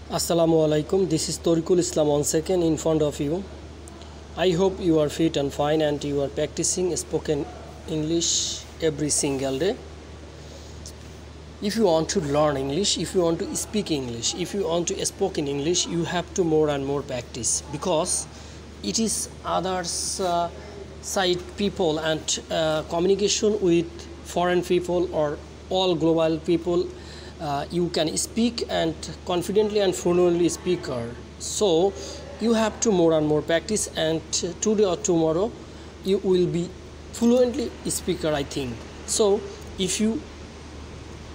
Assalamu alaikum. This is Torikul Islam once again in front of you. I hope you are fit and fine and you are practicing spoken English every single day. If you want to learn English, if you want to speak English, if you want to speak in English, you have to more and more practice, because it is others side people and communication with foreign people or all global people. You can speak and confidently and fluently speaker. So you have to more and more practice, and today or tomorrow you will be fluently speaker, I think. So if you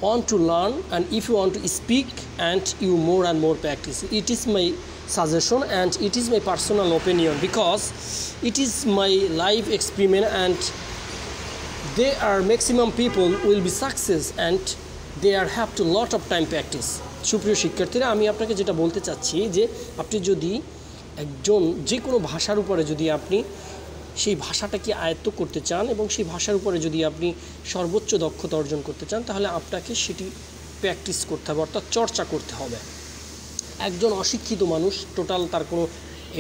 want to learn and if you want to speak and you more and more practice, it is my suggestion and it is my personal opinion, because it is my life experiment and there are maximum people will be success and they are have to lot of time practice. সুপ্রিয় শিক্ষার্থীরা, আমি আপনাকে যেটা বলতে চাচ্ছি যে আপনি যদি একজন যে কোনো ভাষার উপরে যদি আপনি সেই ভাষাটাকে আয়ত্ত করতে চান এবং সেই ভাষার উপরে যদি আপনি সর্বোচ্চ দক্ষতা অর্জন করতে চান, তাহলে আপনাকে সেটি প্র্যাকটিস করতে হবে, অর্থাৎ চর্চা করতে হবে। একজন অশিক্ষিত মানুষ, টোটাল তার কোনো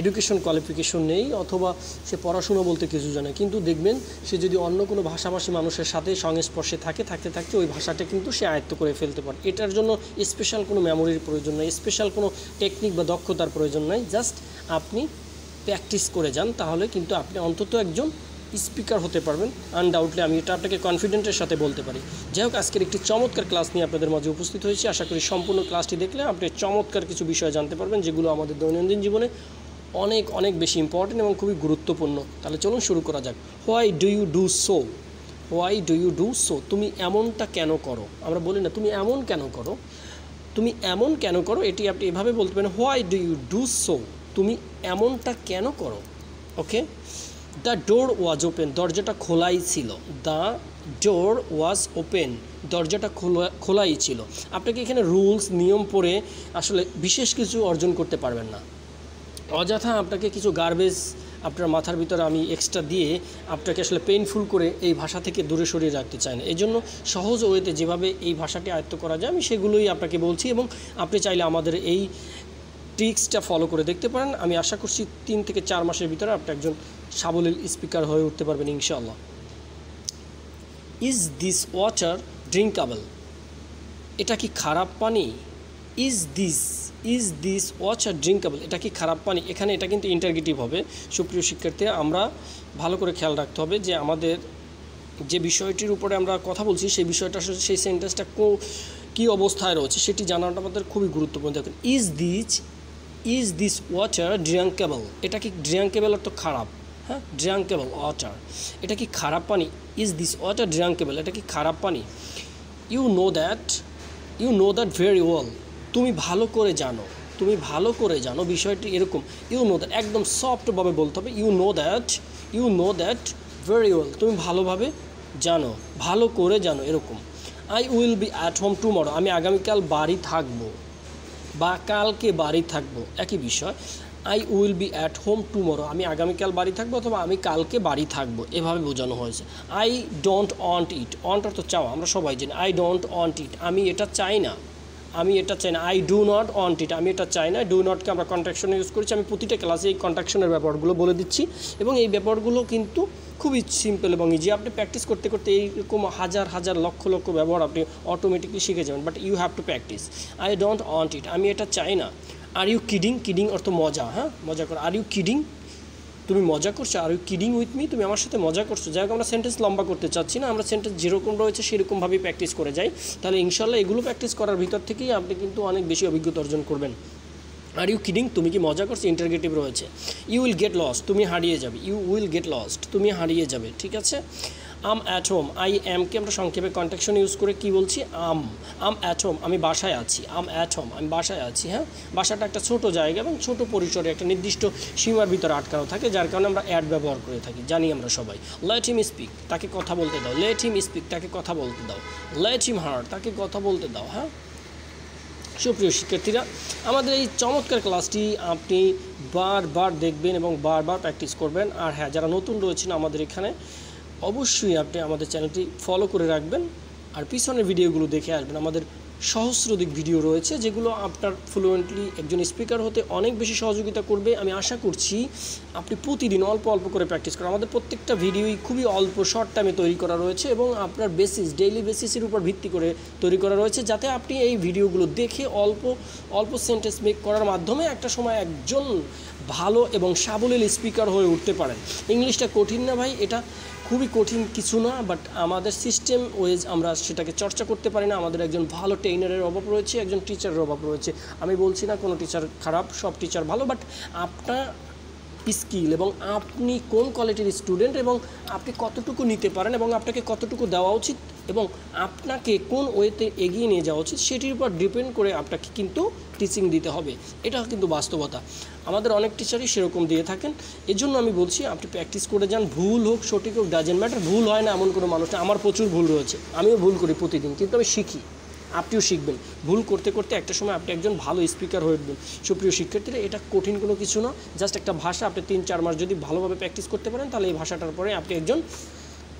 এডুকেশন কোয়ালিফিকেশন নেই অথবা সে পড়াশোনা বলতে কিছু জানে, কিন্তু দেখবেন সে যদি অন্য কোনো ভাষাভাষী মানুষের সাথে সংস্পর্শে থাকতে থাকতে ওই ভাষাটা কিন্তু সে আয়ত্ত করে ফেলতে পারে। এটার জন্য স্পেশাল কোনো মেমোরির প্রয়োজন নাই, স্পেশাল কোনো টেকনিক বা দক্ষতার প্রয়োজন নাই, জাস্ট আপনি প্র্যাকটিস করে যান, তাহলে কিন্তু আপনি অন্তত একজন স্পিকার হতে পারবেন আনডাউটলি। আমি এটা আপনাকে কনফিডেন্টের সাথে বলতে পারি। যাই হোক, আজকের একটি চমৎকার ক্লাস নিয়ে আপনাদের মাঝে উপস্থিত হয়েছি। আশা করি সম্পূর্ণ ক্লাসটি দেখলে আপনি চমৎকার কিছু বিষয় জানতে পারবেন, যেগুলো আমাদের দৈনন্দিন জীবনে অনেক অনেক বেশি ইম্পর্টেন্ট এবং খুবই গুরুত্বপূর্ণ। তাহলে চলুন শুরু করা যাক। Why do you do so? Why do you do so? তুমি এমনটা কেন করো? আমরা বলি না তুমি এমন কেন করো, তুমি এমন কেন করো, এটি আপনি এভাবে বলতে পারেন, why do you do so? তুমি এমনটা কেন করো? ওকে। দ্য ডোর ওয়াজ ওপেন, দরজাটা খোলাই ছিল। দ্য ডোর ওয়াজ ওপেন, দরজাটা খোলাই ছিল। আপনাকে এখানে রুলস নিয়ম পড়ে আসলে বিশেষ কিছু অর্জন করতে পারবেন না। অযথা আপনাকে কিছু গার্বেজ আপনার মাথার ভিতরে আমি এক্সট্রা দিয়ে আপনাকে আসলে পেইনফুল করে এই ভাষা থেকে দূরে সরিয়ে রাখতে চাই না। এই জন্য সহজ ওয়েতে যেভাবে এই ভাষাটি আয়ত্ত করা যায় আমি সেগুলোই আপনাকে বলছি, এবং আপনি চাইলে আমাদের এই ট্রিক্সটা ফলো করে দেখতে পারেন। আমি আশা করছি 3 থেকে 4 মাসের ভিতরে আপনি একজন সাবলীল স্পিকার হয়ে উঠতে পারবেন ইনশাআল্লাহ। Is this water drinkable? এটা কি খারাপ পানি? Is this water drinkable? এটা কি খারাপ পানি? এখানে এটা কিন্তু ইন্টারগেটিভ হবে। সুপ্রিয় শিক্ষার্থীরা, আমরা ভালো করে খেয়াল রাখতে হবে যে আমাদের যে বিষয়টির উপরে আমরা কথা বলছি সেই বিষয়টা আসলে সেই সেন্টেন্সটা কী অবস্থায় রয়েছে সেটি জানাটা আমাদের খুবই গুরুত্বপূর্ণ। দেখুন, ইজ দিস ওয়াটার ড্রিঙ্কেবল? এটা কি ড্রিঙ্কেবল অর্থ খারাপ? হ্যাঁ, ড্রিঙ্কেবল ওয়াটার, এটা কি খারাপ পানি? Is this water drinkable? এটা কি খারাপ পানি? You know that very well? তুমি ভালো করে জানো, বিষয়টি এরকম। ইউ নো দ্যাট, একদম সফটভাবে বলতে হবে, you know that very well, তুমি ভালোভাবে জানো, ভালো করে জানো, এরকম। I will be at home tomorrow, আমি আগামীকাল বাড়ি থাকবো বা কালকে বাড়ি থাকবো, একই বিষয়। I will be at home tomorrow, আমি আগামীকাল বাড়ি থাকবো অথবা আমি কালকে বাড়ি থাকবো, এভাবে বোঝানো হয়েছে। I don't want it, want অর্থ চাওয়া, আমরা সবাই জানি। আই ডোন্ট ওয়ান্ট ইট, আমি এটা চাই না। I do not want it, আমি এটা চাই না। ডু নটকে আমরা কন্ট্রাকশনে ইউজ করেছি। আমি প্রতিটা ক্লাসে এই কন্ট্রাকশনের ব্যাপারগুলো বলে দিচ্ছি, এবং এই ব্যাপারগুলো কিন্তু খুবই সিম্পল এবং ইজি। আপনি প্র্যাকটিস করতে করতে এইরকম হাজার হাজার লক্ষ লক্ষ ব্যবহার আপনি অটোমেটিকলি শিখে যাবেন, but you have to practice. I don't want it, আমি এটা চাই না। আর ইউ কিডিং অর্থ মজা, হ্যাঁ, মজা করো। আর ইউ কিডিং, তুমি মজা করছো। Are you kidding with me, তুমি আমার সাথে মজা করছো। যাই হোক, আমরা সেন্টেন্স লম্বা করতে চাচ্ছি না, আমরা সেন্টেন্স যেরকম রয়েছে সেরকমভাবেই প্র্যাকটিস করে যাই। তাহলে ইনশাল্লাহ এগুলো প্র্যাকটিস করার ভিতর থেকেই আপনি কিন্তু অনেক বেশি অভিজ্ঞতা অর্জন করবেন। আর ইউ কিডিং, তুমি কি মজা করছো, ইন্টারগেটিভ রয়েছে। ইউ উইল গেট লস্ট, তুমি হারিয়ে যাবে। ইউ উইল গেট লস্ট, তুমি হারিয়ে যাবে, ঠিক আছে। আম অ্যাট হোম, আই এমকে আমরা সংক্ষেপে কন্ট্রাকশন ইউজ করে কি বলছি, আম অ্যাট হোম, আমি বাসায় আছি। আম অ্যাট হোম, আমি বাসায় আছি। হ্যাঁ, বাসাটা একটা ছোট জায়গা এবং ছোট পরিসরে একটা নির্দিষ্ট সীমার ভিতরে আটকানো থাকে, যার কারণে আমরা অ্যাড ব্যবহার করে থাকি, জানি আমরা সবাই। লেট হিম স্পিক, তাকে কথা বলতে দাও। লেট হিম স্পিক, তাকে কথা বলতে দাও। লেট হিম হার, তাকে কথা বলতে দাও। হ্যাঁ, সুপ্রিয় শিক্ষার্থীরা, আমাদের এই চমৎকার ক্লাসটি আপনি বারবার দেখবেন এবং বারবার প্র্যাকটিস করবেন। আর হ্যাঁ, যারা নতুন রয়েছেন আমাদের এখানে, অবশ্যই আপনি আমাদের চ্যানেলটি ফলো করে রাখবেন আর পিছনের ভিডিওগুলো দেখে আসবেন। আমাদের সহস্রাধিক ভিডিও রয়েছে যেগুলো আপনার ফ্লুয়েন্টলি একজন স্পিকার হতে অনেক বেশি সহযোগিতা করবে। আমি আশা করছি আপনি প্রতিদিন অল্প অল্প করে প্র্যাকটিস করেন। আমাদের প্রত্যেকটা ভিডিওই খুবই অল্প শর্ট টাইমে তৈরি করা রয়েছে এবং আপনার ডেইলি বেসিসের উপর ভিত্তি করে তৈরি করা রয়েছে, যাতে আপনি এই ভিডিওগুলো দেখে অল্প অল্প সেন্টেন্স মেক করার মাধ্যমে একটা সময় একজন ভালো এবং সাবলীল স্পিকার হয়ে উঠতে পারেন। ইংলিশটা কঠিন না ভাই, এটা খুবই কঠিন কিছু না, বাট আমাদের সিস্টেম ওয়েজ আমরা সেটাকে চর্চা করতে পারি না। আমাদের একজন ভালো ট্রেনারের অভাব রয়েছে, একজন টিচারের অভাব রয়েছে। আমি বলছি না কোনো টিচার খারাপ, সব টিচার ভালো, বাট আপনার স্কিল এবং আপনি কোন কোয়ালিটির স্টুডেন্ট এবং আপনি কতটুকু নিতে পারেন এবং আপনাকে কতটুকু দেওয়া উচিত এবং আপনাকে কোন ওয়েতে এগিয়ে নিয়ে যাওয়া উচিত সেটির উপর ডিপেন্ড করে আপনাকে কিন্তু টিচিং দিতে হবে। এটা কিন্তু বাস্তবতা। আমাদের অনেক টিচারই সেরকম দিয়ে থাকেন। এজন্য আমি বলছি আপনি প্র্যাকটিস করে যান, ভুল হোক সঠিক হোক ডাজেন্ট ম্যাটার। ভুল হয় না এমন কোনো মানুষ না। আমার প্রচুর ভুল রয়েছে, আমিও ভুল করি প্রতিদিন, কিন্তু আমি শিখি। আপনিও শিখবেন। ভুল করতে করতে একটা সময় আপনি একজন ভালো স্পিকার হয়ে উঠবেন। সুপ্রিয় শিক্ষার্থীরা, এটা কঠিন কোনো কিছু না, জাস্ট একটা ভাষা। আপনি 3-4 মাস যদি ভালোভাবে প্র্যাকটিস করতে পারেন তাহলে এই ভাষাটার পরে আপনি একজন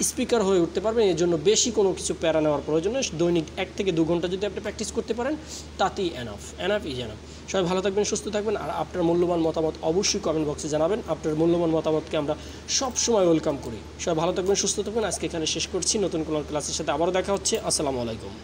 স্পিকার হয়ে উঠতে পারবেন। এর জন্য বেশি কোনো কিছু প্যারা নেওয়ার প্রয়োজন নেই। দৈনিক 1 থেকে 2 ঘন্টা যদি আপনি প্র্যাকটিস করতে পারেন তাতেই এনাফ ইজ এনাফ। সবাই ভালো থাকবেন, সুস্থ থাকবেন, আর আপনার মূল্যবান মতামত অবশ্যই কমেন্ট বক্সে জানাবেন। আপনার মূল্যবান মতামতকে আমরা সবসময় ওয়েলকাম করি। সবাই ভালো থাকবেন, সুস্থ থাকবেন। আজকে এখানে শেষ করছি। নতুন কোনো ক্লাসের সাথে আবারও দেখা হচ্ছে। আসসালামু আলাইকুম।